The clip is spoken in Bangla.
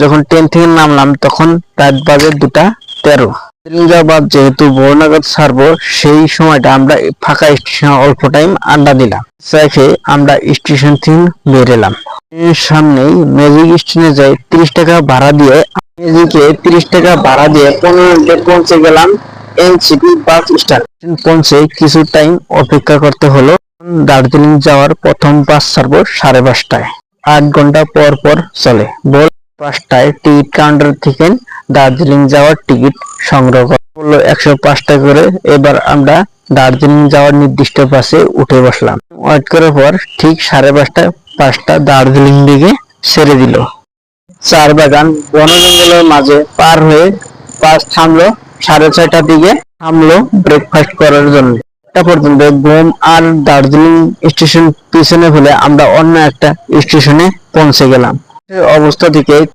যখন ট্রেন থেকে নামলাম তখন রাত বাজে 2:13। যাওয়ার যেহেতু বড়নাগাদ ছাড়বো, সেই সময়টা আমরা ফাঁকা স্টেশনে অল্প টাইম আড্ডা দিলাম। রেখে আমরা স্টেশন থেকে বের এলাম। সামনেই ম্যাজিক স্টেশনে যাই 30 টাকা ভাড়া দিয়ে। ম্যাজিকে 30 টাকা ভাড়া দিয়ে 15 মিনিটে পৌঁছে গেলাম এনসিপি বাস স্ট্যান্ড। পৌঁছে কিছু টাইম অপেক্ষা করতে হলো। দার্জিলিং যাওয়ার প্রথম বাস ছাড়বো 5:30টায়। 8 ঘন্টা পর পর চলে। ভোর 5টায় টিকিট কাউন্টার থেকে দার্জিলিং যাওয়ার টিকিট সংগ্রহ করলো 105 টাকা করে। এবার আমরা দার্জিলিং যাওয়ার নির্দিষ্ট বাসে উঠে বসলাম। ওয়েট করার পর ঠিক 5:30টায় বাসটা দার্জিলিং দিকে ছেড়ে দিল। চার বাগান বন জঙ্গলের মাঝে পার হয়ে বাস থামলো। 6:30টার দিকে থামলো ব্রেকফাস্ট করার জন্য। এটা পর্যন্ত ঘুম আর দার্জিলিং স্টেশন পিছনে ফেলে আমরা অন্য একটা স্টেশনে পৌঁছে গেলাম। অবস্থা থেকে